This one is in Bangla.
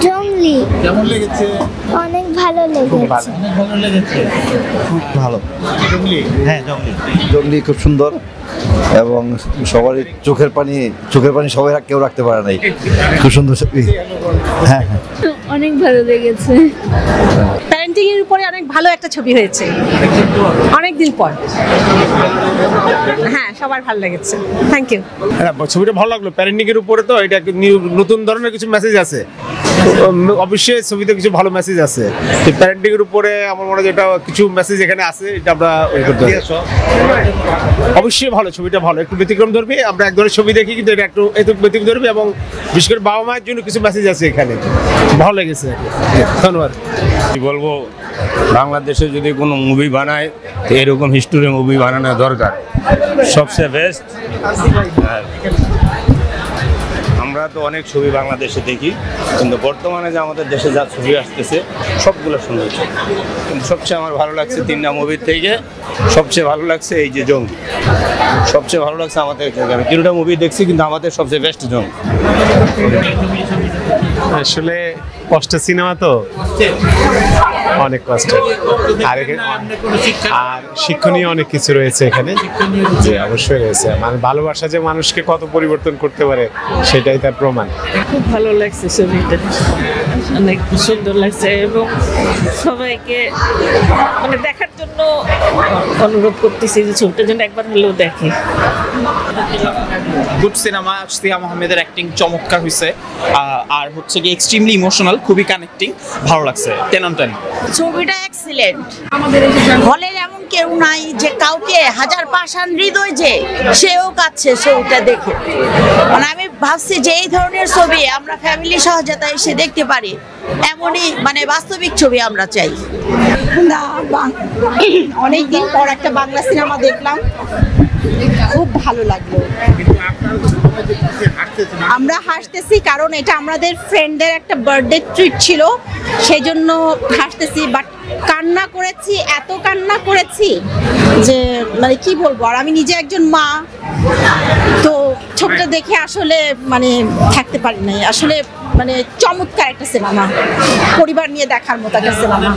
জংলি। কেমন লেগেছে? অনেক ভালো লেগেছে। অনেক ভালো লেগেছে। খুব ভালো। জংলি? হ্যাঁ, জংলি খুব সুন্দর এবং সবারই চোখের পানি সবাই কেউ রাখতে পারে নাই, খুব সুন্দর ছবি। হ্যাঁ হ্যাঁ, অনেক ভালো লেগেছে। প্যারেন্টিং এর উপরে অনেক ভালো একটা ছবি হয়েছে অনেক দিন পর। হ্যাঁ, সবার ভালো লেগেছে। Thank you. হ্যাঁ, ছবিটা ভালো লাগলো। প্যারেন্টিং এর উপরে তো এটা নতুন ধরনের কিছু মেসেজ আছে। অবশ্যই ছবিতে কিছু ভালো মেসেজ আছে। প্যারেন্টিং এর উপরে আমার মনে হয় যেটা কিছু মেসেজ এখানে আছে, এটা আমরা অবশ্যই ভালো। ছবিটা ভালো, একটু ব্যতিক্রম ধরবে। আমরা এক ধরনের ছবি দেখি কিন্তু এটা একটু ব্যতিক্রম ধরবে এবং বিশেষ করে বাবা মায়ের জন্য কিছু মেসেজ আছে এখানে। ভালো লেগেছে। ধন্যবাদ। কি বলবো, বাংলাদেশে যদি কোনো মুভি বানায় তো এরকম হিস্টোরি মুভি বানানো দরকার, সবচেয়ে বেস্ট। আমরা তো অনেক ছবি বাংলাদেশে দেখি, কিন্তু বর্তমানে যে আমাদের দেশে যা ছবি আসতেছে সবগুলো সুন্দর ছবি। কিন্তু সবচেয়ে আমার ভালো লাগছে 3টা মুভির থেকে সবচেয়ে ভালো লাগছে এই যে জঙ্গি। সবচেয়ে ভালো লাগছে আমাদের, আমি 3টা মুভি দেখছি কিন্তু আমাদের সবচেয়ে বেস্ট জঙ্গি। আসলে কষ্টের সিনেমা তো, অনেক কষ্ট। আর শিক্ষণীয় অনেক কিছু রয়েছে এখানে। যে অবশ্যই রয়েছে, মানে ভালোবাসা যে মানুষকে কত পরিবর্তন করতে পারে সেটাই তার প্রমাণ। খুব ভালো লাগছে ছবিটা, অনেক সুন্দর লাগছে এবং সবাইকে মানে দেখার জন্য অনুরোধ করতেছি যে ছবিটা যেন একবার হলেও দেখে। Good cinema. সিয়া মোহাম্মেদের অ্যাক্টিং চমৎকার হয়েছে, আর হচ্ছে কি এক্সট্রিমলি ইমোশনাল, খুবই কানেক্টিং, ভালো লাগছে। 10 on 10। ছবিটা এক্সিলেন্ট। হলে এমন কেউ নাই যে কাউকে হাজার পাষাণ হৃদয় যে সেও কাচ্ছে ছবিটা দেখে। মানে আমি ভাবছি যে এই ধরনের ছবি আমরা ফ্যামিলি সহ যাতে এসে দেখতে পারি, এমনই মানে বাস্তবিক ছবি আমরা চাই। না, অনেকদিন পর একটা বাংলা সিনেমা দেখলাম, খুব ভালো লাগলো। আমরা হাসতেছি কারণ এটা আমাদের ফ্রেন্ডের একটা বার্থডে ট্রিট ছিল, সেই জন্য হাসতেছি। বাট কান্না করেছি, এত কান্না করেছি যে মানে কি বলবো। আর আমি নিজে একজন মা, তো ছবিটা দেখে আসলে মানে থাকতে পারি নাই। আসলে মানে চমৎকার একটা সিনেমা, পরিবার নিয়ে দেখার মতো একটা সিনেমা।